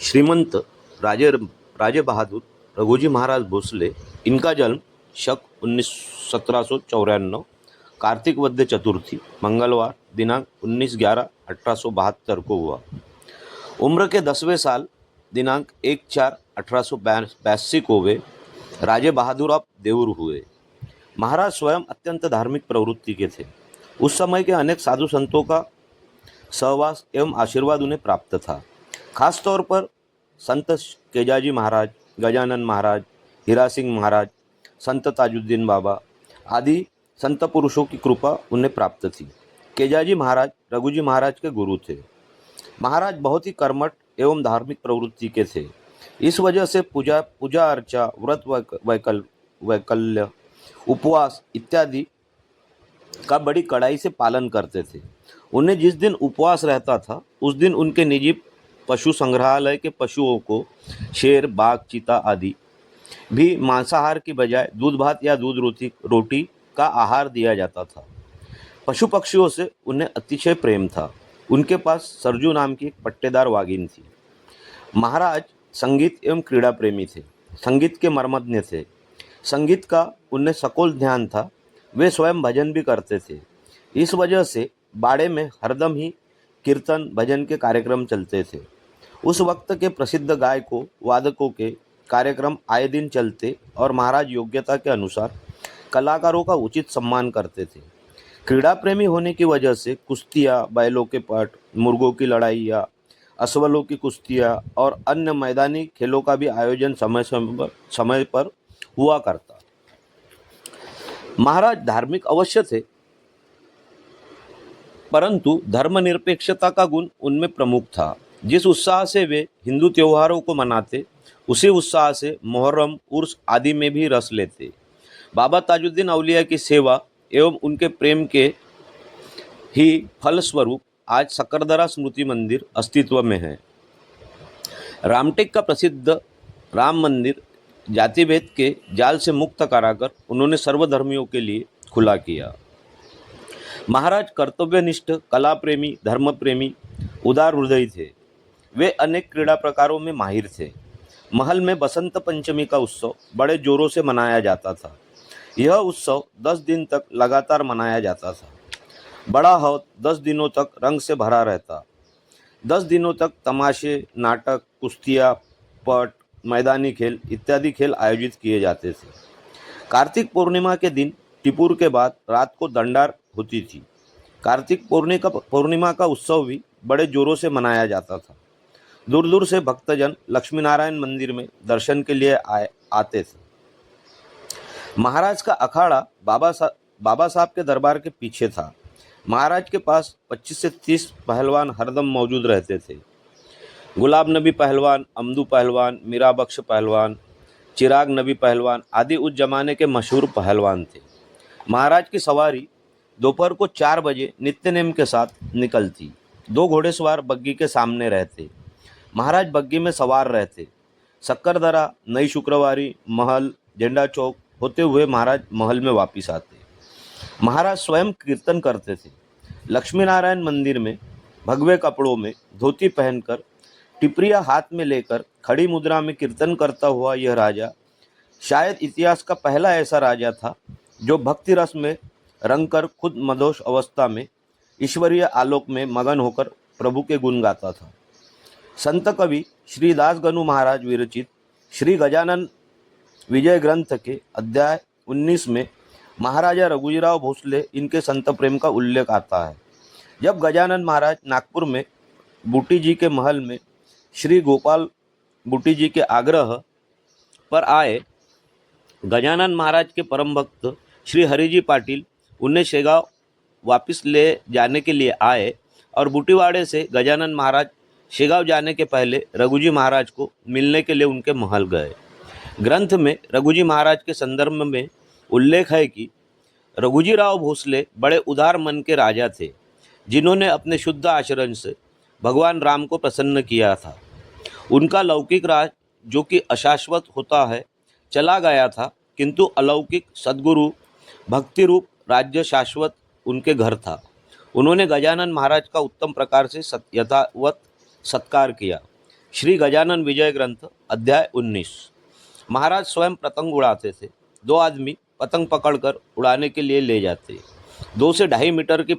श्रीमंत राजे राजे बहादुर रघुजी महाराज भोसले, इनका जन्म शक 1794 कार्तिक वद्य चतुर्थी मंगलवार दिनांक 19/11/1872 को हुआ। उम्र के 10वें साल दिनांक 1/4/1882 को वे राजे बहादुर ऑफ देऊर हुए। महाराज स्वयं अत्यंत धार्मिक प्रवृत्ति के थे। उस समय के अनेक साधु संतों का सहवास एवं आशीर्वाद उन्हें प्राप्त था। खासतौर पर संत केजाजी महाराज, गजानन महाराज, हीरा सिंह महाराज, संत ताजुद्दीन बाबा आदि संत पुरुषों की कृपा उन्हें प्राप्त थी। केजाजी महाराज रघुजी महाराज के गुरु थे। महाराज बहुत ही कर्मठ एवं धार्मिक प्रवृत्ति के थे। इस वजह से पूजा अर्चा, व्रत वैकल्य, उपवास इत्यादि का बड़ी कड़ाई से पालन करते थे। उन्हें जिस दिन उपवास रहता था उस दिन उनके निजी पशु संग्रहालय के पशुओं को शेर, बाघ, चीता आदि भी मांसाहार की बजाय दूध भात या दूध रोटी का आहार दिया जाता था। पशु पक्षियों से उन्हें अतिशय प्रेम था। उनके पास सरजू नाम की एक पट्टेदार वागिन थी। महाराज संगीत एवं क्रीड़ा प्रेमी थे। संगीत के मर्मज्ञ थे। संगीत का उन्हें सकोल ध्यान था। वे स्वयं भजन भी करते थे। इस वजह से बाड़े में हरदम ही कीर्तन भजन के कार्यक्रम चलते थे। उस वक्त के प्रसिद्ध गायकों वादकों के कार्यक्रम आए दिन चलते और महाराज योग्यता के अनुसार कलाकारों का उचित सम्मान करते थे। क्रीड़ा प्रेमी होने की वजह से कुश्तियाँ, बैलों के पट, मुर्गों की लड़ाइयाँ, अश्वलों की कुश्तियाँ और अन्य मैदानी खेलों का भी आयोजन समय पर हुआ करता। महाराज धार्मिक अवश्य थे, परंतु धर्मनिरपेक्षता का गुण उनमें प्रमुख था। जिस उत्साह से वे हिंदू त्योहारों को मनाते, उसी उत्साह से मुहर्रम, उर्स आदि में भी रस लेते। बाबा ताजुद्दीन औलिया की सेवा एवं उनके प्रेम के ही फलस्वरूप आज सकरदरा स्मृति मंदिर अस्तित्व में है। रामटेक का प्रसिद्ध राम मंदिर जातिभेद के जाल से मुक्त कराकर उन्होंने सर्वधर्मियों के लिए खुला किया। महाराज कर्तव्यनिष्ठ, कला प्रेमी, धर्म प्रेमी, उदार हृदयी थे। वे अनेक क्रीड़ा प्रकारों में माहिर थे। महल में बसंत पंचमी का उत्सव बड़े जोरों से मनाया जाता था। यह उत्सव 10 दिन तक लगातार मनाया जाता था। बड़ा हौद 10 दिनों तक रंग से भरा रहता। 10 दिनों तक तमाशे, नाटक, कुश्तियाँ, पट, मैदानी खेल इत्यादि खेल आयोजित किए जाते थे। कार्तिक पूर्णिमा के दिन टिपुर के बाद रात को दंडार होती थी। कार्तिक पूर्णिमा का उत्सव भी बड़े जोरों से मनाया जाता था। दूर दूर से भक्तजन लक्ष्मी नारायण मंदिर में दर्शन के लिए आते थे। महाराज का अखाड़ा बाबा साहब के दरबार के पीछे था। महाराज के पास 25 से 30 पहलवान हरदम मौजूद रहते थे। गुलाब नबी पहलवान, अमदू पहलवान, मीरा बख्श पहलवान, चिराग नबी पहलवान आदि उस जमाने के मशहूर पहलवान थे। महाराज की सवारी दोपहर को 4 बजे नित्य नेम के साथ निकलती। 2 घोड़ेसवार बग्गी के सामने रहते। महाराज बग्गी में सवार रहते। सक्करदरा, नई शुक्रवारी, महल, झंडा चौक होते हुए महाराज महल में वापस आते। महाराज स्वयं कीर्तन करते थे। लक्ष्मी नारायण मंदिर में भगवे कपड़ों में धोती पहनकर, टिपरिया हाथ में लेकर खड़ी मुद्रा में कीर्तन करता हुआ यह राजा शायद इतिहास का पहला ऐसा राजा था जो भक्ति रस में रंगकर खुद मदोश अवस्था में ईश्वरीय आलोक में मगन होकर प्रभु के गुण गाता था। संत कवि श्री दास गनु महाराज विरचित श्री गजानन विजय ग्रंथ के अध्याय 19 में महाराजा रघुजीराव भोसले इनके संत प्रेम का उल्लेख आता है। जब गजानन महाराज नागपुर में बूटी जी के महल में श्री गोपाल बूटी जी के आग्रह पर आए, गजानन महाराज के परम भक्त श्री हरिजी पाटिल उन्हें शेगांव वापस ले जाने के लिए आए और बूटीवाड़े से गजानन महाराज शेगांव जाने के पहले रघुजी महाराज को मिलने के लिए उनके महल गए। ग्रंथ में रघुजी महाराज के संदर्भ में उल्लेख है कि रघुजीराव भोसले बड़े उदार मन के राजा थे, जिन्होंने अपने शुद्ध आचरण से भगवान राम को प्रसन्न किया था। उनका लौकिक राज, जो कि अशाश्वत होता है, चला गया था, किंतु अलौकिक सद्गुरु भक्ति रूप राज्य शाश्वत उनके घर था। उन्होंने गजानन महाराज का उत्तम प्रकार से यथावत सत्कार किया। श्री गजानन विजय ग्रंथ अध्याय 19। महाराज स्वयं पतंग उड़ाते थे। 2 आदमी पतंग पकड़कर उड़ाने के लिए ले जाते। 2 से 2.5 मीटर के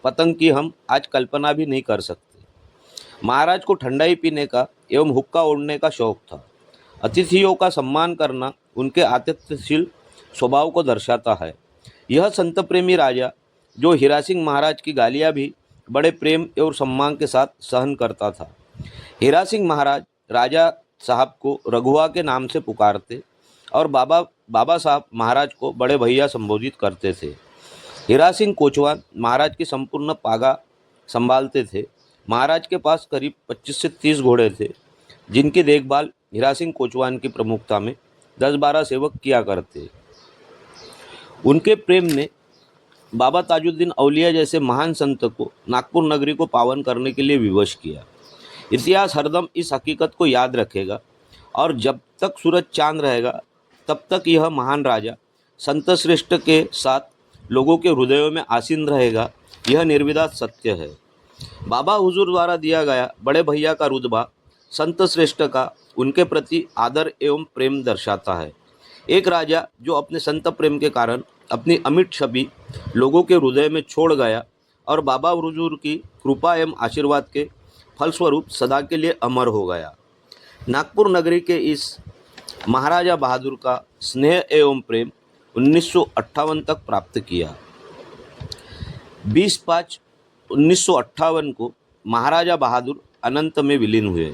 पतंग की हम आज कल्पना भी नहीं कर सकते। महाराज को ठंडाई पीने का एवं हुक्का ओढ़ने का शौक था। अतिथियों का सम्मान करना उनके आतिथ्यशील स्वभाव को दर्शाता है। यह संत प्रेमी राजा जो हीरा सिंह महाराज की गालियाँ भी बड़े प्रेम एवं सम्मान के साथ सहन करता था। हीरा सिंह महाराज राजा साहब को रघुआ के नाम से पुकारते और बाबा साहब महाराज को बड़े भैया संबोधित करते थे। हीरा सिंह कोचवान महाराज की संपूर्ण पागा संभालते थे। महाराज के पास करीब 25 से 30 घोड़े थे, जिनकी देखभाल हीरा सिंह कोचवान की प्रमुखता में 10-12 सेवक किया करते। उनके प्रेम ने बाबा ताजुद्दीन औलिया जैसे महान संत को नागपुर नगरी को पावन करने के लिए विवश किया। इतिहास हरदम इस हकीकत को याद रखेगा और जब तक सूरज चांद रहेगा तब तक यह महान राजा संत श्रेष्ठ के साथ लोगों के हृदयों में आसीन रहेगा। यह निर्विवाद सत्य है। बाबा हुजूर द्वारा दिया गया बड़े भैया का रुतबा संत श्रेष्ठ का उनके प्रति आदर एवं प्रेम दर्शाता है। एक राजा जो अपने संत प्रेम के कारण अपनी अमिट छवि लोगों के हृदय में छोड़ गया और बाबा हुजूर की कृपा एवं आशीर्वाद के फलस्वरूप सदा के लिए अमर हो गया। नागपुर नगरी के इस महाराजा बहादुर का स्नेह एवं प्रेम 1958 तक प्राप्त किया। 20/5/1958 को महाराजा बहादुर अनंत में विलीन हुए,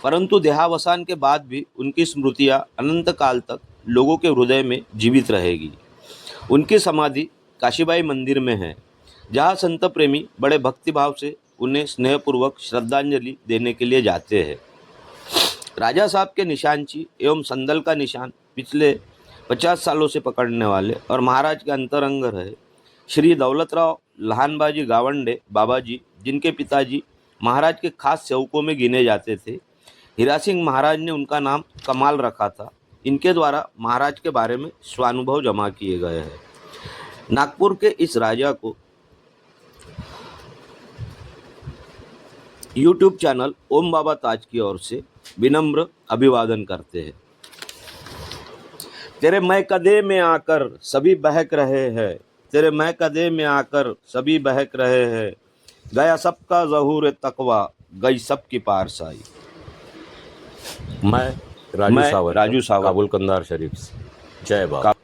परंतु देहावसान के बाद भी उनकी स्मृतियाँ अनंत काल तक लोगों के हृदय में जीवित रहेगी। उनकी समाधि काशीबाई मंदिर में है, जहाँ संत प्रेमी बड़े भक्तिभाव से उन्हें स्नेहपूर्वक श्रद्धांजलि देने के लिए जाते हैं। राजा साहब के निशानची एवं संदल का निशान पिछले 50 सालों से पकड़ने वाले और महाराज के अंतरंग रहे श्री दौलतराव लहानबाजी गावंडे बाबा जी, जिनके पिताजी महाराज के खास सेवकों में गिने जाते थे। हीरा सिंह महाराज ने उनका नाम कमाल रखा था। इनके द्वारा महाराज के बारे में स्वानुभव जमा किए गए हैं। नागपुर के इस राजा को YouTube चैनल ओम बाबा ताज की ओर से विनम्र अभिवादन करते हैं। तेरे मैं कदे में आकर सभी बहक रहे हैं, तेरे मैं कदे में आकर सभी बहक रहे हैं, गया सबका ज़हूर तकवा, गई सबकी पारसाई। मैं राजू सावंत, काबुल कंधार शरीफ से। जय बाबा।